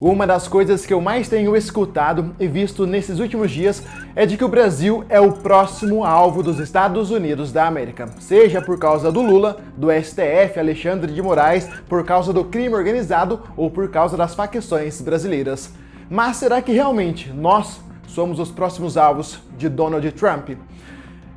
Uma das coisas que eu mais tenho escutado e visto nesses últimos dias é de que o Brasil é o próximo alvo dos Estados Unidos da América, seja por causa do Lula, do STF, Alexandre de Moraes, por causa do crime organizado ou por causa das facções brasileiras. Mas será que realmente nós somos os próximos alvos de Donald Trump?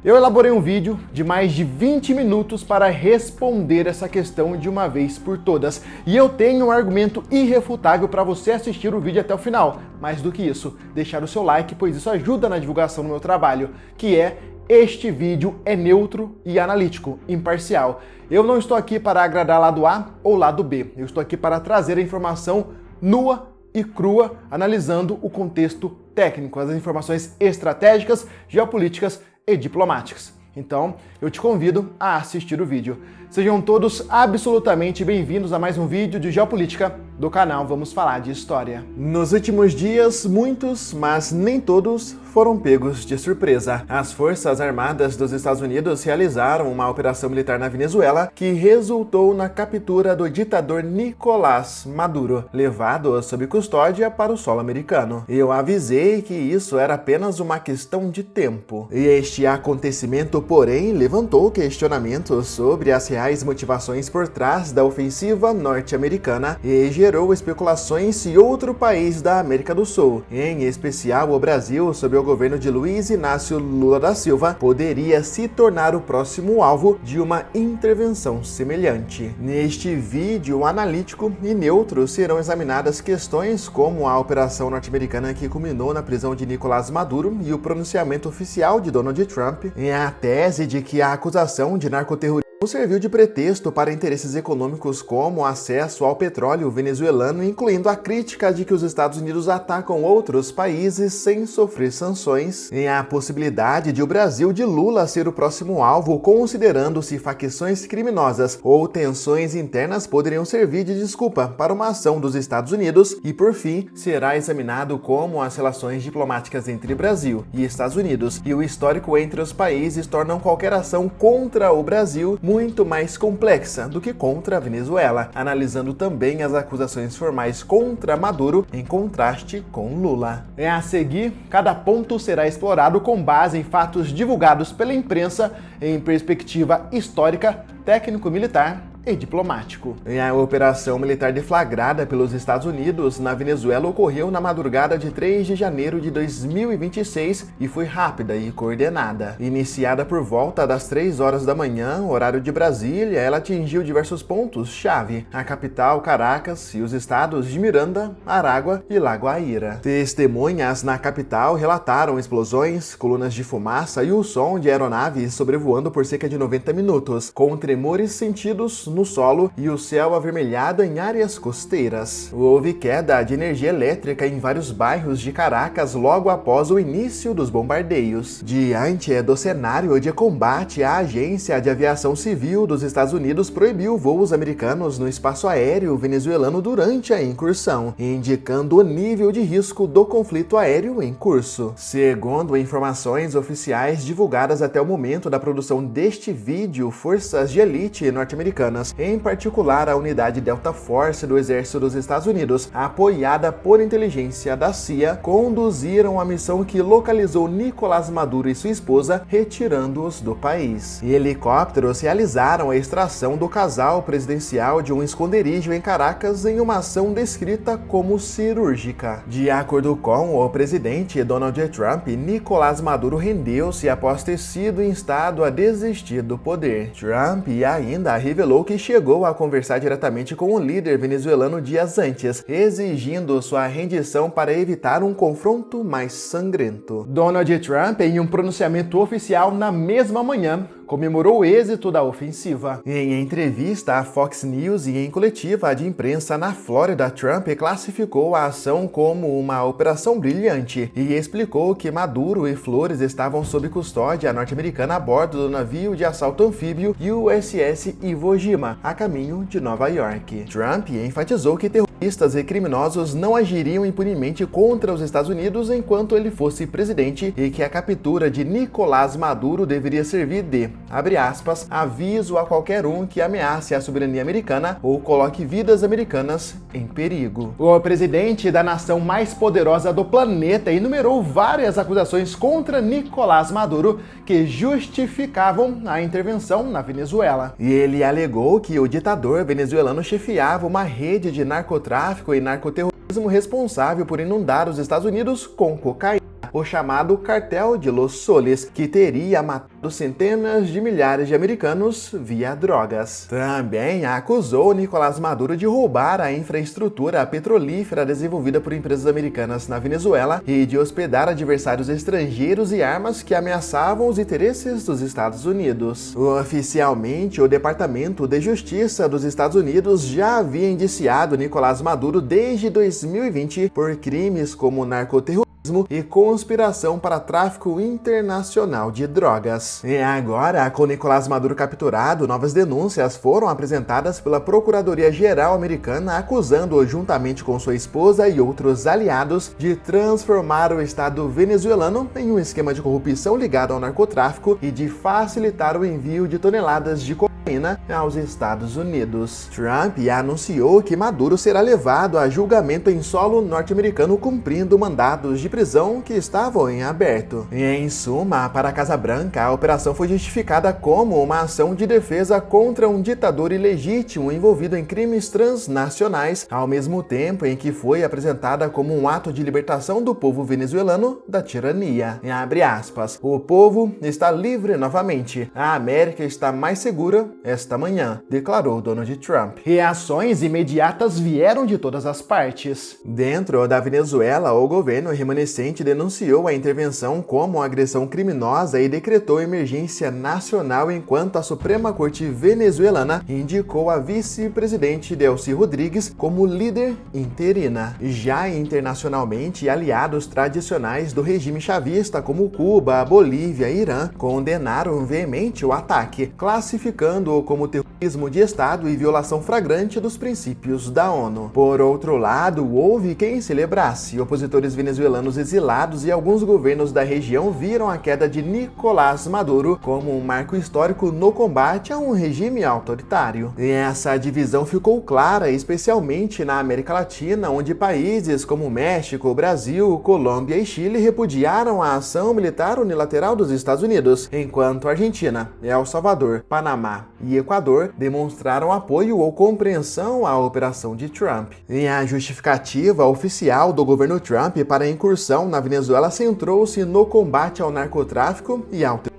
Eu elaborei um vídeo de mais de 20 minutos para responder essa questão de uma vez por todas. E eu tenho um argumento irrefutável para você assistir o vídeo até o final. Mais do que isso, deixar o seu like, pois isso ajuda na divulgação do meu trabalho, que é: este vídeo é neutro e analítico, imparcial. Eu não estou aqui para agradar lado A ou lado B. Eu estou aqui para trazer a informação nua e crua, analisando o contexto técnico, as informações estratégicas, geopolíticas e diplomáticas. Então, eu te convido a assistir o vídeo. Sejam todos absolutamente bem-vindos a mais um vídeo de geopolítica do canal Vamos Falar de História. Nos últimos dias, muitos, mas nem todos, foram pegos de surpresa. As Forças Armadas dos Estados Unidos realizaram uma operação militar na Venezuela que resultou na captura do ditador Nicolás Maduro, levado sob custódia para o solo americano. Eu avisei que isso era apenas uma questão de tempo. E este acontecimento, porém, levantou questionamentos sobre as reais motivações por trás da ofensiva norte-americana e gerou especulações se outro país da América do Sul, em especial o Brasil, sob o governo de Luiz Inácio Lula da Silva, poderia se tornar o próximo alvo de uma intervenção semelhante. Neste vídeo analítico e neutro serão examinadas questões como a operação norte-americana que culminou na prisão de Nicolás Maduro e o pronunciamento oficial de Donald Trump em a tese de que a acusação de narcoterrorismo serviu de pretexto para interesses econômicos como acesso ao petróleo venezuelano, incluindo a crítica de que os Estados Unidos atacam outros países sem sofrer sanções, e a possibilidade de o Brasil de Lula ser o próximo alvo, considerando-se facções criminosas ou tensões internas poderiam servir de desculpa para uma ação dos Estados Unidos, e por fim, será examinado como as relações diplomáticas entre Brasil e Estados Unidos e o histórico entre os países tornam qualquer ação contra o Brasil muito mais complexa do que contra a Venezuela, analisando também as acusações formais contra Maduro em contraste com Lula. A seguir, cada ponto será explorado com base em fatos divulgados pela imprensa em perspectiva histórica, técnico-militar e diplomático. A operação militar deflagrada pelos Estados Unidos na Venezuela ocorreu na madrugada de 3 de janeiro de 2026 e foi rápida e coordenada. Iniciada por volta das 3 horas da manhã, horário de Brasília, ela atingiu diversos pontos-chave: a capital, Caracas, e os estados de Miranda, Aragua e La Guaira. Testemunhas na capital relataram explosões, colunas de fumaça e o som de aeronaves sobrevoando por cerca de 90 minutos, com tremores sentidos no solo e o céu avermelhado em áreas costeiras. Houve queda de energia elétrica em vários bairros de Caracas logo após o início dos bombardeios. Diante do cenário de combate, a Agência de Aviação Civil dos Estados Unidos proibiu voos americanos no espaço aéreo venezuelano durante a incursão, indicando o nível de risco do conflito aéreo em curso. Segundo informações oficiais divulgadas até o momento da produção deste vídeo, forças de elite norte-americanas, em particular a unidade Delta Force do Exército dos Estados Unidos, apoiada por inteligência da CIA, conduziram a missão que localizou Nicolás Maduro e sua esposa, retirando-os do país. Helicópteros realizaram a extração do casal presidencial de um esconderijo em Caracas em uma ação descrita como cirúrgica. De acordo com o presidente Donald Trump, Nicolás Maduro rendeu-se após ter sido instado a desistir do poder. Trump ainda revelou que chegou a conversar diretamente com o líder venezuelano dias antes, exigindo sua rendição para evitar um confronto mais sangrento. Donald Trump, em um pronunciamento oficial na mesma manhã, comemorou o êxito da ofensiva. Em entrevista à Fox News e em coletiva de imprensa na Flórida, Trump classificou a ação como uma operação brilhante e explicou que Maduro e Flores estavam sob custódia norte-americana a bordo do navio de assalto anfíbio USS Iwo Jima, a caminho de Nova York. Trump enfatizou que terroristas e criminosos não agiriam impunemente contra os Estados Unidos enquanto ele fosse presidente e que a captura de Nicolás Maduro deveria servir de, abre aspas, aviso a qualquer um que ameace a soberania americana ou coloque vidas americanas em perigo. O presidente da nação mais poderosa do planeta enumerou várias acusações contra Nicolás Maduro que justificavam a intervenção na Venezuela. E ele alegou que o ditador venezuelano chefiava uma rede de narcotráfico e narcoterrorismo responsável por inundar os Estados Unidos com cocaína, o chamado Cartel de Los Soles, que teria matado centenas de milhares de americanos via drogas. Também acusou Nicolás Maduro de roubar a infraestrutura petrolífera desenvolvida por empresas americanas na Venezuela e de hospedar adversários estrangeiros e armas que ameaçavam os interesses dos Estados Unidos. Oficialmente, o Departamento de Justiça dos Estados Unidos já havia indiciado Nicolás Maduro desde 2020 por crimes como narcoterrorismo e conspiração para tráfico internacional de drogas. E agora, com Nicolás Maduro capturado, novas denúncias foram apresentadas pela Procuradoria-Geral americana, acusando-o juntamente com sua esposa e outros aliados de transformar o Estado venezuelano em um esquema de corrupção ligado ao narcotráfico e de facilitar o envio de toneladas de cocaína aos Estados Unidos. Trump anunciou que Maduro será levado a julgamento em solo norte-americano cumprindo mandados de prisão que estavam em aberto. E, em suma, para a Casa Branca, a operação foi justificada como uma ação de defesa contra um ditador ilegítimo envolvido em crimes transnacionais, ao mesmo tempo em que foi apresentada como um ato de libertação do povo venezuelano da tirania. E abre aspas, o povo está livre novamente. A América está mais segura esta manhã, declarou Donald Trump. Reações imediatas vieram de todas as partes. Dentro da Venezuela, o governo remanescente denunciou a intervenção como agressão criminosa e decretou emergência nacional, enquanto a Suprema Corte venezuelana indicou a vice-presidente Delcy Rodrigues como líder interina. Já internacionalmente, aliados tradicionais do regime chavista como Cuba, Bolívia e Irã condenaram veemente o ataque, classificando-o como terrorismo de Estado e violação flagrante dos princípios da ONU. Por outro lado, houve quem celebrasse. Opositores venezuelanos exilados e alguns governos da região viram a queda de Nicolás Maduro como um marco histórico no combate a um regime autoritário. E essa divisão ficou clara, especialmente na América Latina, onde países como México, Brasil, Colômbia e Chile repudiaram a ação militar unilateral dos Estados Unidos, enquanto Argentina, El Salvador, Panamá e Equador demonstraram apoio ou compreensão à operação de Trump. E a justificativa oficial do governo Trump para a incursão na Venezuela centrou-se no combate ao narcotráfico e ao terrorismo.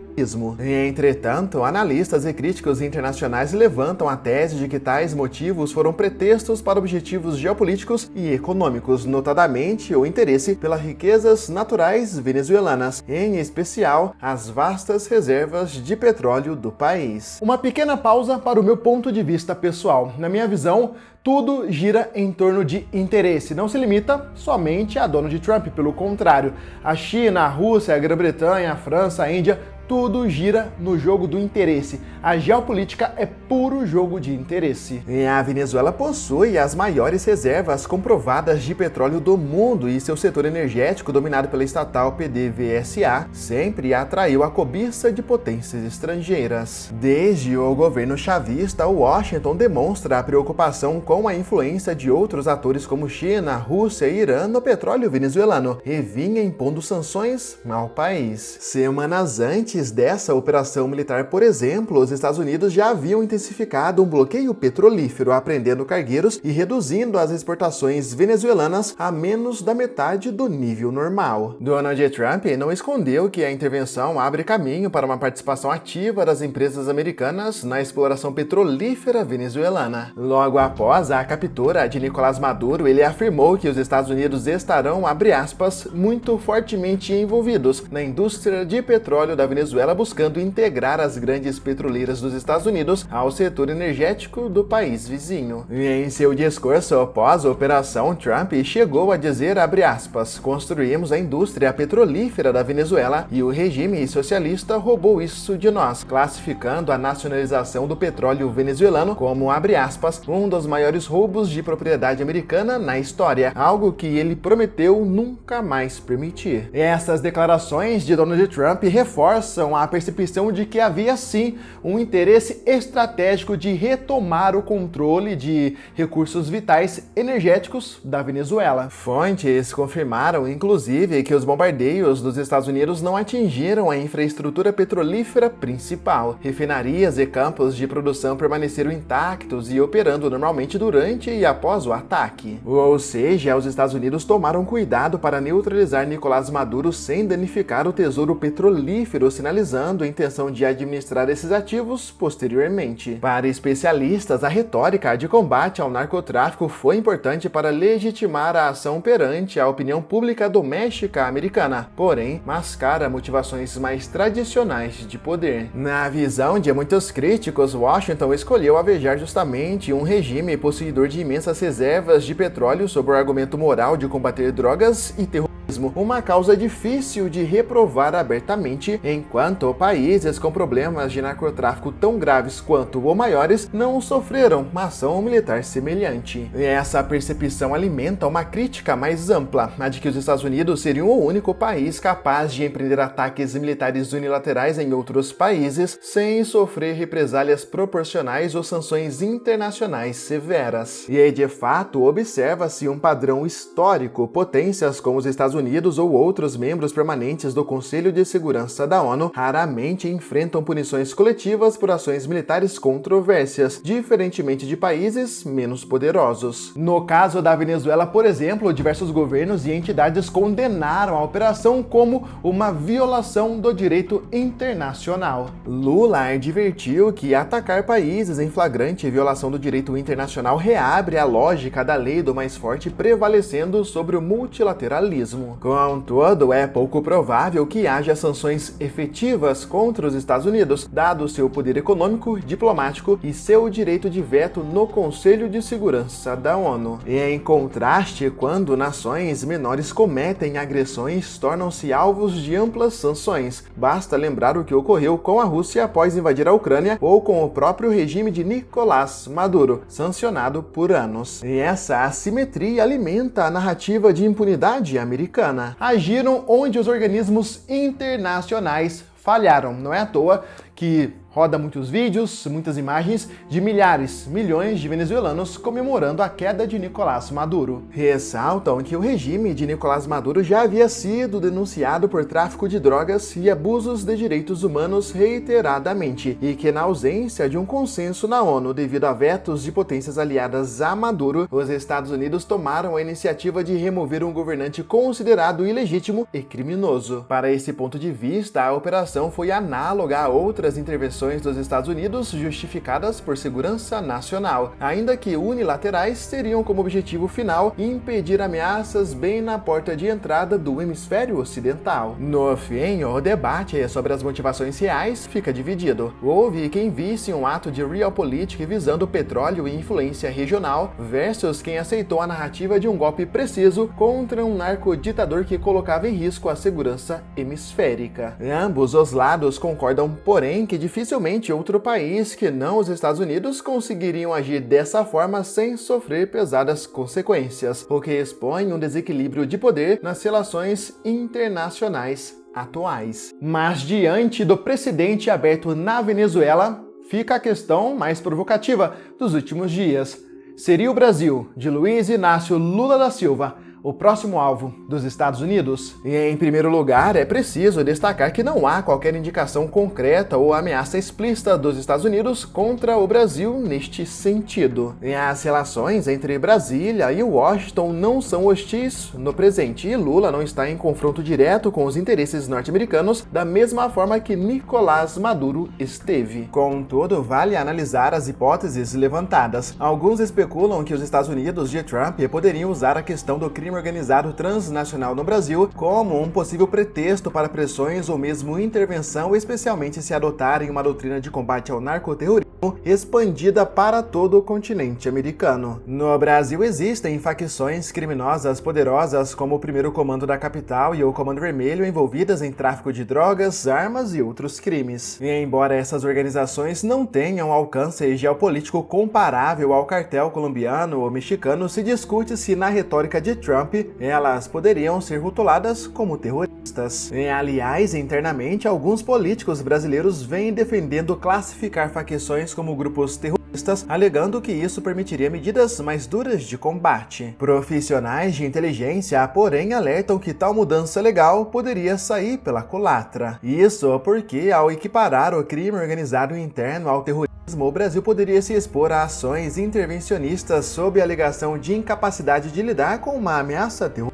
Entretanto, analistas e críticos internacionais levantam a tese de que tais motivos foram pretextos para objetivos geopolíticos e econômicos, notadamente o interesse pelas riquezas naturais venezuelanas, em especial as vastas reservas de petróleo do país. Uma pequena pausa para o meu ponto de vista pessoal. Na minha visão, tudo gira em torno de interesse, não se limita somente a Donald Trump, pelo contrário, a China, a Rússia, a Grã-Bretanha, a França, a Índia, tudo gira no jogo do interesse. A geopolítica é puro jogo de interesse. E a Venezuela possui as maiores reservas comprovadas de petróleo do mundo e seu setor energético, dominado pela estatal PDVSA, sempre atraiu a cobiça de potências estrangeiras. Desde o governo chavista, Washington demonstra a preocupação com a influência de outros atores como China, Rússia e Irã no petróleo venezuelano e vinha impondo sanções ao país. Semanas antes dessa operação militar, por exemplo, os Estados Unidos já haviam intensificado um bloqueio petrolífero, apreendendo cargueiros e reduzindo as exportações venezuelanas a menos da metade do nível normal. Donald Trump não escondeu que a intervenção abre caminho para uma participação ativa das empresas americanas na exploração petrolífera venezuelana. Logo após a captura de Nicolás Maduro, ele afirmou que os Estados Unidos estarão, abre aspas, muito fortemente envolvidos na indústria de petróleo da Venezuela, buscando integrar as grandes petroleiras dos Estados Unidos ao setor energético do país vizinho. E em seu discurso após a operação, Trump chegou a dizer, abre aspas, construímos a indústria petrolífera da Venezuela e o regime socialista roubou isso de nós, classificando a nacionalização do petróleo venezuelano como, abre aspas, um dos maiores roubos de propriedade americana na história, algo que ele prometeu nunca mais permitir. Essas declarações de Donald Trump reforçam relação à percepção de que havia sim um interesse estratégico de retomar o controle de recursos vitais energéticos da Venezuela. Fontes confirmaram, inclusive, que os bombardeios dos Estados Unidos não atingiram a infraestrutura petrolífera principal. Refinarias e campos de produção permaneceram intactos e operando normalmente durante e após o ataque. Ou seja, os Estados Unidos tomaram cuidado para neutralizar Nicolás Maduro sem danificar o tesouro petrolífero, sinalizando a intenção de administrar esses ativos posteriormente. Para especialistas, a retórica de combate ao narcotráfico foi importante para legitimar a ação perante a opinião pública doméstica americana, porém, mascara motivações mais tradicionais de poder. Na visão de muitos críticos, Washington escolheu alvejar justamente um regime possuidor de imensas reservas de petróleo sob o argumento moral de combater drogas e terrorismo, uma causa difícil de reprovar abertamente, enquanto países com problemas de narcotráfico tão graves quanto ou maiores não sofreram uma ação militar semelhante. Essa percepção alimenta uma crítica mais ampla, a de que os Estados Unidos seriam o único país capaz de empreender ataques militares unilaterais em outros países sem sofrer represálias proporcionais ou sanções internacionais severas. E de fato, observa-se um padrão histórico. Potências como os Estados Unidos ou outros membros permanentes do Conselho de Segurança da ONU raramente enfrentam punições coletivas por ações militares controversas, diferentemente de países menos poderosos. No caso da Venezuela, por exemplo, diversos governos e entidades condenaram a operação como uma violação do direito internacional. Lula advertiu que atacar países em flagrante violação do direito internacional reabre a lógica da lei do mais forte prevalecendo sobre o multilateralismo. Contudo, é pouco provável que haja sanções efetivas contra os Estados Unidos, dado seu poder econômico, diplomático e seu direito de veto no Conselho de Segurança da ONU. E em contraste, quando nações menores cometem agressões, tornam-se alvos de amplas sanções. Basta lembrar o que ocorreu com a Rússia após invadir a Ucrânia ou com o próprio regime de Nicolás Maduro, sancionado por anos. E essa assimetria alimenta a narrativa de impunidade americana. Agiram onde os organismos internacionais falharam. Não é à toa que roda muitos vídeos, muitas imagens de milhares, milhões de venezuelanos comemorando a queda de Nicolás Maduro. Ressaltam que o regime de Nicolás Maduro já havia sido denunciado por tráfico de drogas e abusos de direitos humanos reiteradamente, e que na ausência de um consenso na ONU devido a vetos de potências aliadas a Maduro, os Estados Unidos tomaram a iniciativa de remover um governante considerado ilegítimo e criminoso. Para esse ponto de vista, a operação foi análoga a outras intervenções dos Estados Unidos justificadas por segurança nacional, ainda que unilaterais, teriam como objetivo final impedir ameaças bem na porta de entrada do hemisfério ocidental. No fim, o debate sobre as motivações reais fica dividido. Houve quem visse um ato de realpolitik visando petróleo e influência regional versus quem aceitou a narrativa de um golpe preciso contra um narcoditador que colocava em risco a segurança hemisférica. Ambos os lados concordam, porém, que dificilmente outro país que não os Estados Unidos conseguiriam agir dessa forma sem sofrer pesadas consequências, o que expõe um desequilíbrio de poder nas relações internacionais atuais. Mas diante do precedente aberto na Venezuela, fica a questão mais provocativa dos últimos dias. Seria o Brasil, de Luiz Inácio Lula da Silva, o próximo alvo dos Estados Unidos? E, em primeiro lugar, é preciso destacar que não há qualquer indicação concreta ou ameaça explícita dos Estados Unidos contra o Brasil neste sentido. E as relações entre Brasília e Washington não são hostis no presente, e Lula não está em confronto direto com os interesses norte-americanos da mesma forma que Nicolás Maduro esteve. Contudo, vale analisar as hipóteses levantadas. Alguns especulam que os Estados Unidos de Trump poderiam usar a questão do crime organizado transnacional no Brasil como um possível pretexto para pressões ou mesmo intervenção, especialmente se adotarem uma doutrina de combate ao narcoterrorismo expandida para todo o continente americano. No Brasil existem facções criminosas poderosas como o Primeiro Comando da Capital e o Comando Vermelho envolvidas em tráfico de drogas, armas e outros crimes. E embora essas organizações não tenham alcance geopolítico comparável ao cartel colombiano ou mexicano, se discute se na retórica de Trump Trump, elas poderiam ser rotuladas como terroristas. Aliás, internamente, alguns políticos brasileiros vêm defendendo classificar facções como grupos terroristas, alegando que isso permitiria medidas mais duras de combate. Profissionais de inteligência, porém, alertam que tal mudança legal poderia sair pela culatra. Isso porque, ao equiparar o crime organizado interno ao terrorismo, o Brasil poderia se expor a ações intervencionistas sob a alegação de incapacidade de lidar com uma ameaça terrorista.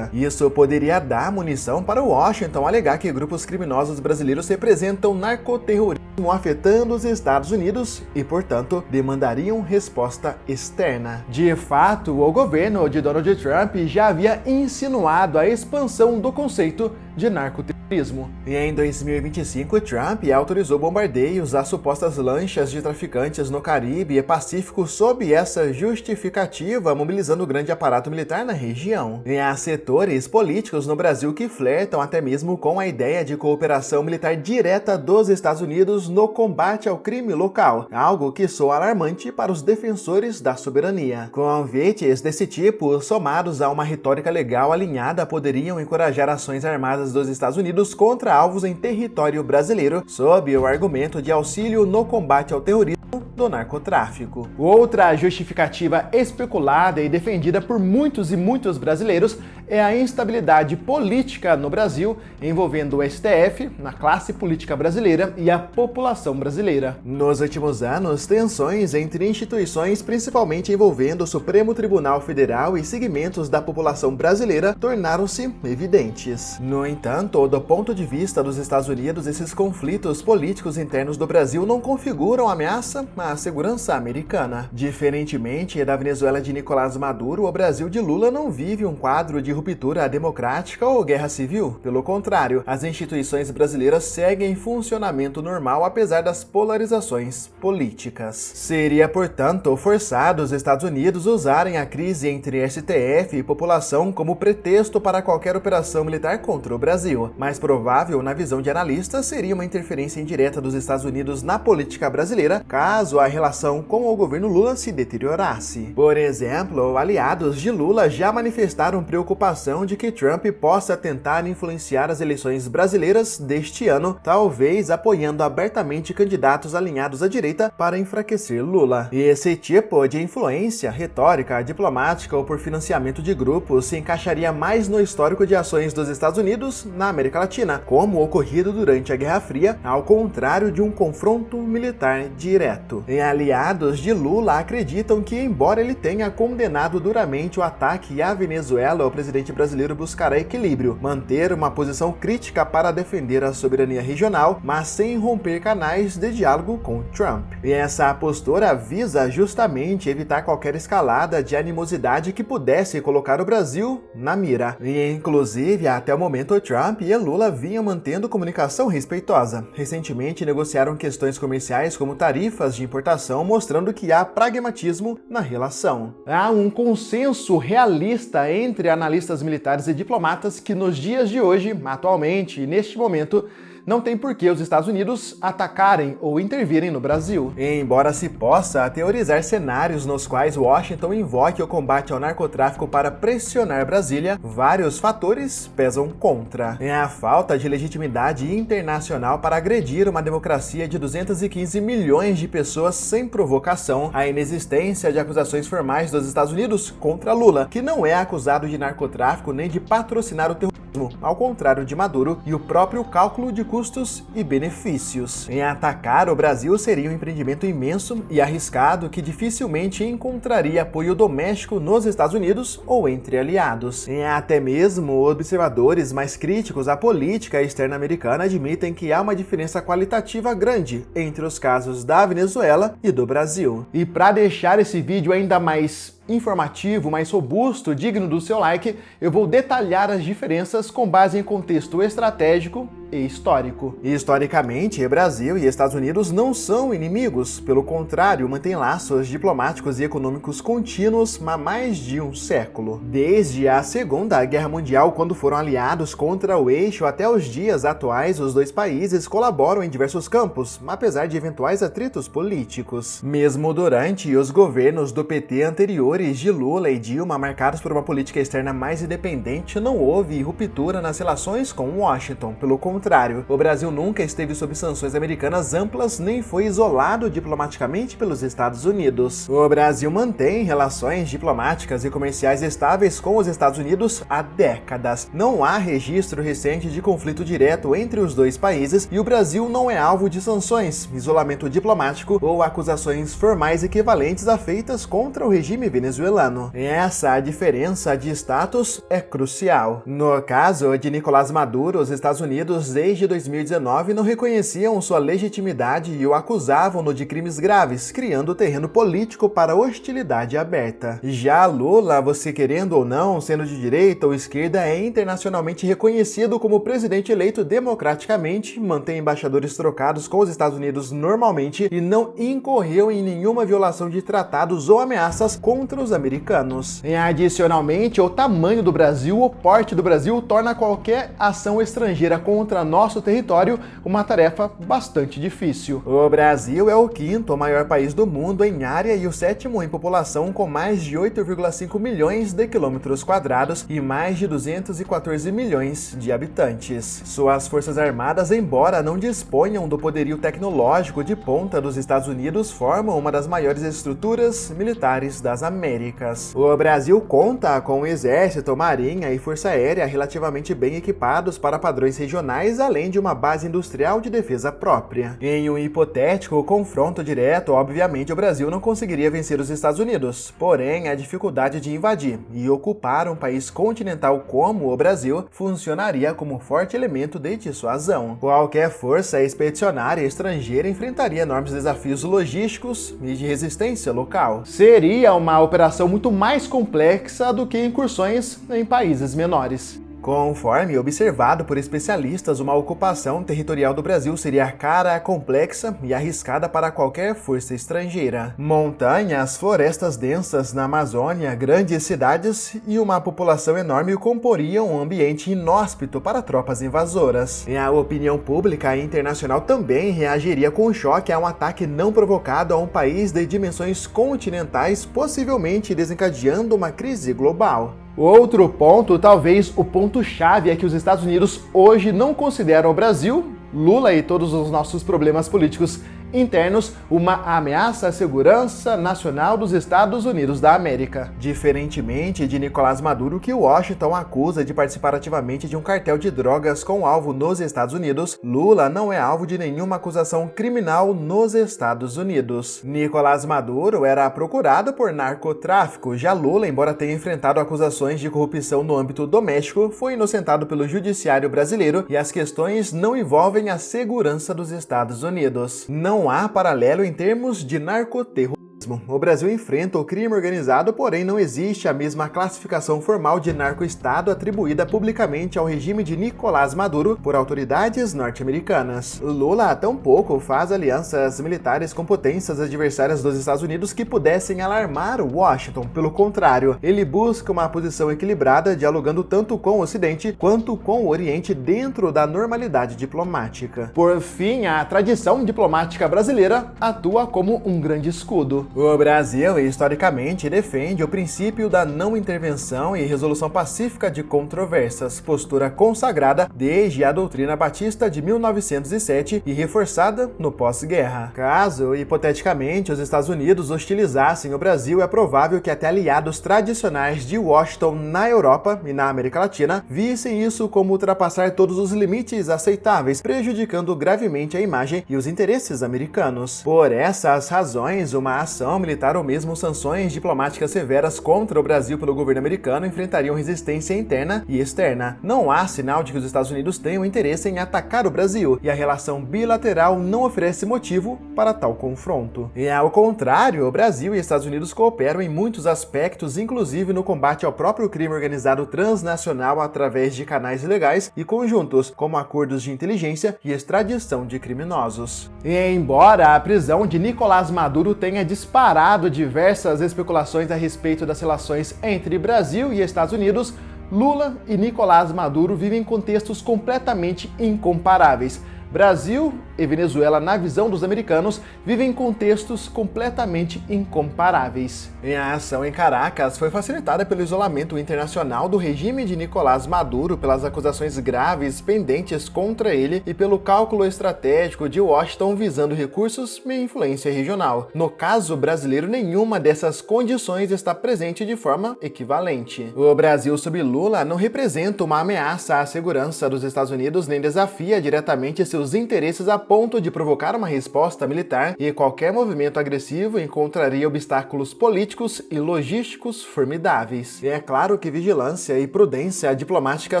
Isso poderia dar munição para Washington alegar que grupos criminosos brasileiros representam narcoterrorismo afetando os Estados Unidos e, portanto, demandariam resposta externa. De fato, o governo de Donald Trump já havia insinuado a expansão do conceito de narcoterrorismo. E em 2025, Trump autorizou bombardeios a supostas lanchas de traficantes no Caribe e Pacífico sob essa justificativa, mobilizando grande aparato militar na região. E há setores políticos no Brasil que flertam até mesmo com a ideia de cooperação militar direta dos Estados Unidos no combate ao crime local, algo que soa alarmante para os defensores da soberania. Convites desse tipo, somados a uma retórica legal alinhada, poderiam encorajar ações armadas dos Estados Unidos contra alvos em território brasileiro, sob o argumento de auxílio no combate ao terrorismo do narcotráfico. Outra justificativa especulada e defendida por muitos e muitos brasileiros é a instabilidade política no Brasil, envolvendo o STF, na classe política brasileira e a população brasileira. Nos últimos anos, tensões entre instituições, principalmente envolvendo o Supremo Tribunal Federal e segmentos da população brasileira, tornaram-se evidentes. No entanto, do ponto de vista dos Estados Unidos, esses conflitos políticos internos do Brasil não configuram ameaça à segurança americana. Diferentemente da Venezuela de Nicolás Maduro, o Brasil de Lula não vive um quadro de ruptura democrática ou guerra civil. Pelo contrário, as instituições brasileiras seguem em funcionamento normal apesar das polarizações políticas. Seria, portanto, forçado os Estados Unidos usarem a crise entre STF e população como pretexto para qualquer operação militar contra o Brasil. Mais provável, na visão de analistas, seria uma interferência indireta dos Estados Unidos na política brasileira, caso a relação com o governo Lula se deteriorasse. Por exemplo, aliados de Lula já manifestaram preocupação de que Trump possa tentar influenciar as eleições brasileiras deste ano, talvez apoiando abertamente candidatos alinhados à direita para enfraquecer Lula. E esse tipo de influência, retórica, diplomática ou por financiamento de grupos se encaixaria mais no histórico de ações dos Estados Unidos na América Latina, como ocorrido durante a Guerra Fria, ao contrário de um confronto militar direto. E aliados de Lula acreditam que, embora ele tenha condenado duramente o ataque à Venezuela, o presidente brasileiro buscará equilíbrio, manter uma posição crítica para defender a soberania regional, mas sem romper canais de diálogo com Trump. E essa postura visa justamente evitar qualquer escalada de animosidade que pudesse colocar o Brasil na mira. E, inclusive, até o momento, Trump e Lula vinham mantendo comunicação respeitosa. Recentemente negociaram questões comerciais como tarifas de importação, mostrando que há pragmatismo na relação. Há um consenso realista entre analistas militares e diplomatas que nos dias de hoje, atualmente e neste momento, não tem por que os Estados Unidos atacarem ou intervirem no Brasil. Embora se possa teorizar cenários nos quais Washington invoque o combate ao narcotráfico para pressionar Brasília, vários fatores pesam contra. É a falta de legitimidade internacional para agredir uma democracia de 215 milhões de pessoas sem provocação, a inexistência de acusações formais dos Estados Unidos contra Lula, que não é acusado de narcotráfico nem de patrocinar o terrorismo, ao contrário de Maduro, e o próprio cálculo de custos e benefícios. Em atacar o Brasil seria um empreendimento imenso e arriscado que dificilmente encontraria apoio doméstico nos Estados Unidos ou entre aliados. E até mesmo observadores mais críticos à política externa americana admitem que há uma diferença qualitativa grande entre os casos da Venezuela e do Brasil. E para deixar esse vídeo ainda mais informativo, mais robusto, digno do seu like, eu vou detalhar as diferenças com base em contexto estratégico e histórico. Historicamente, Brasil e Estados Unidos não são inimigos, pelo contrário, mantêm laços diplomáticos e econômicos contínuos há mais de um século. Desde a Segunda Guerra Mundial, quando foram aliados contra o eixo, até os dias atuais, os dois países colaboram em diversos campos, apesar de eventuais atritos políticos. Mesmo durante os governos do PT anteriores, anteriores de Lula e Dilma, marcados por uma política externa mais independente, não houve ruptura nas relações com Washington. Pelo contrário, o Brasil nunca esteve sob sanções americanas amplas nem foi isolado diplomaticamente pelos Estados Unidos. O Brasil mantém relações diplomáticas e comerciais estáveis com os Estados Unidos há décadas. Não há registro recente de conflito direto entre os dois países e o Brasil não é alvo de sanções, isolamento diplomático ou acusações formais equivalentes a feitas contra o regime venezuelano. Essa diferença de status é crucial. No caso de Nicolás Maduro, os Estados Unidos desde 2019 não reconheciam sua legitimidade e o acusavam-no de crimes graves, criando terreno político para hostilidade aberta. Já Lula, você querendo ou não, sendo de direita ou esquerda, é internacionalmente reconhecido como presidente eleito democraticamente, mantém embaixadores trocados com os Estados Unidos normalmente e não incorreu em nenhuma violação de tratados ou ameaças contra os americanos. E adicionalmente, o tamanho do Brasil, o porte do Brasil, torna qualquer ação estrangeira contra nosso território uma tarefa bastante difícil. O Brasil é o quinto maior país do mundo em área e o sétimo em população, com mais de 8,5 milhões de quilômetros quadrados e mais de 214 milhões de habitantes. Suas forças armadas, embora não disponham do poderio tecnológico de ponta dos Estados Unidos, formam uma das maiores estruturas militares das Américas. O Brasil conta com um exército, marinha e força aérea relativamente bem equipados para padrões regionais, além de uma base industrial de defesa própria. Em um hipotético confronto direto, obviamente o Brasil não conseguiria vencer os Estados Unidos, porém a dificuldade de invadir e ocupar um país continental como o Brasil funcionaria como forte elemento de dissuasão. Qualquer força expedicionária estrangeira enfrentaria enormes desafios logísticos e de resistência local. Seria uma operação muito mais complexa do que incursões em países menores. Conforme observado por especialistas, uma ocupação territorial do Brasil seria cara, complexa e arriscada para qualquer força estrangeira. Montanhas, florestas densas na Amazônia, grandes cidades e uma população enorme comporiam um ambiente inóspito para tropas invasoras. E a opinião pública internacional também reagiria com choque a um ataque não provocado a um país de dimensões continentais, possivelmente desencadeando uma crise global. Outro ponto, talvez o ponto-chave, é que os Estados Unidos hoje não consideram o Brasil, Lula e todos os nossos problemas políticos internos uma ameaça à segurança nacional dos Estados Unidos da América. Diferentemente de Nicolás Maduro, que Washington acusa de participar ativamente de um cartel de drogas com alvo nos Estados Unidos, Lula não é alvo de nenhuma acusação criminal nos Estados Unidos. Nicolás Maduro era procurado por narcotráfico, já Lula, embora tenha enfrentado acusações de corrupção no âmbito doméstico, foi inocentado pelo judiciário brasileiro e as questões não envolvem a segurança dos Estados Unidos. Não há paralelo em termos de narcoterrorismo. O Brasil enfrenta o crime organizado, porém não existe a mesma classificação formal de narco-estado atribuída publicamente ao regime de Nicolás Maduro por autoridades norte-americanas. Lula tampouco faz alianças militares com potências adversárias dos Estados Unidos que pudessem alarmar Washington. Pelo contrário, ele busca uma posição equilibrada, dialogando tanto com o Ocidente quanto com o Oriente dentro da normalidade diplomática. Por fim, a tradição diplomática brasileira atua como um grande escudo. O Brasil, historicamente, defende o princípio da não intervenção e resolução pacífica de controvérsias, postura consagrada desde a doutrina batista de 1907 e reforçada no pós-guerra. Caso, hipoteticamente, os Estados Unidos hostilizassem o Brasil, é provável que até aliados tradicionais de Washington na Europa e na América Latina vissem isso como ultrapassar todos os limites aceitáveis, prejudicando gravemente a imagem e os interesses americanos. Por essas razões, uma ação militar ou mesmo sanções diplomáticas severas contra o Brasil pelo governo americano enfrentariam resistência interna e externa. Não há sinal de que os Estados Unidos tenham interesse em atacar o Brasil, e a relação bilateral não oferece motivo para tal confronto. E ao contrário, o Brasil e Estados Unidos cooperam em muitos aspectos, inclusive no combate ao próprio crime organizado transnacional através de canais ilegais e conjuntos, como acordos de inteligência e extradição de criminosos. E embora a prisão de Nicolás Maduro tenha disparado diversas especulações a respeito das relações entre Brasil e Estados Unidos, Lula e Nicolás Maduro vivem contextos completamente incomparáveis. Brasil e Venezuela, na visão dos americanos, vivem contextos completamente incomparáveis. A ação em Caracas foi facilitada pelo isolamento internacional do regime de Nicolás Maduro, pelas acusações graves pendentes contra ele e pelo cálculo estratégico de Washington visando recursos e influência regional. No caso brasileiro, nenhuma dessas condições está presente de forma equivalente. O Brasil sob Lula não representa uma ameaça à segurança dos Estados Unidos nem desafia diretamente seus interesses a ponto de provocar uma resposta militar, e qualquer movimento agressivo encontraria obstáculos políticos e logísticos formidáveis. E é claro que vigilância e prudência diplomática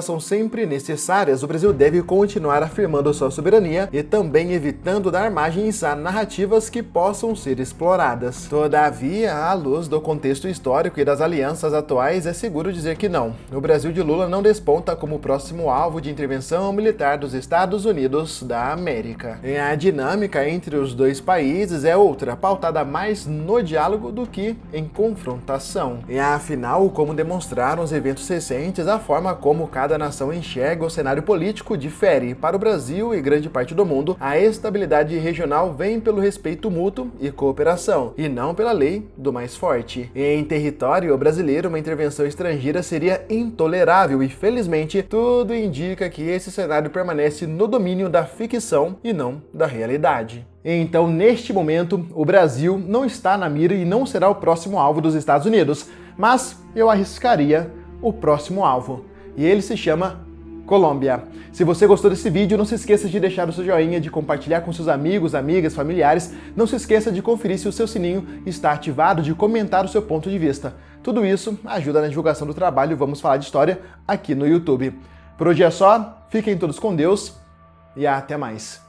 são sempre necessárias. O Brasil deve continuar afirmando sua soberania e também evitando dar margens a narrativas que possam ser exploradas. Todavia, à luz do contexto histórico e das alianças atuais, é seguro dizer que não. O Brasil de Lula não desponta como próximo alvo de intervenção militar dos Estados Unidos da América. E a dinâmica entre os dois países é outra, pautada mais no diálogo do que em confrontação. E afinal, como demonstraram os eventos recentes, a forma como cada nação enxerga o cenário político difere. Para o Brasil e grande parte do mundo, a estabilidade regional vem pelo respeito mútuo e cooperação, e não pela lei do mais forte. E em território brasileiro, uma intervenção estrangeira seria intolerável e, felizmente, tudo indica que esse cenário permanece no domínio da ficção e não da realidade. Então, neste momento, o Brasil não está na mira e não será o próximo alvo dos Estados Unidos, mas eu arriscaria o próximo alvo, e ele se chama Colômbia. Se você gostou desse vídeo, não se esqueça de deixar o seu joinha, de compartilhar com seus amigos, amigas, familiares. Não se esqueça de conferir se o seu sininho está ativado, de comentar o seu ponto de vista. Tudo isso ajuda na divulgação do trabalho Vamos Falar de História aqui no YouTube. Por hoje é só, fiquem todos com Deus e até mais.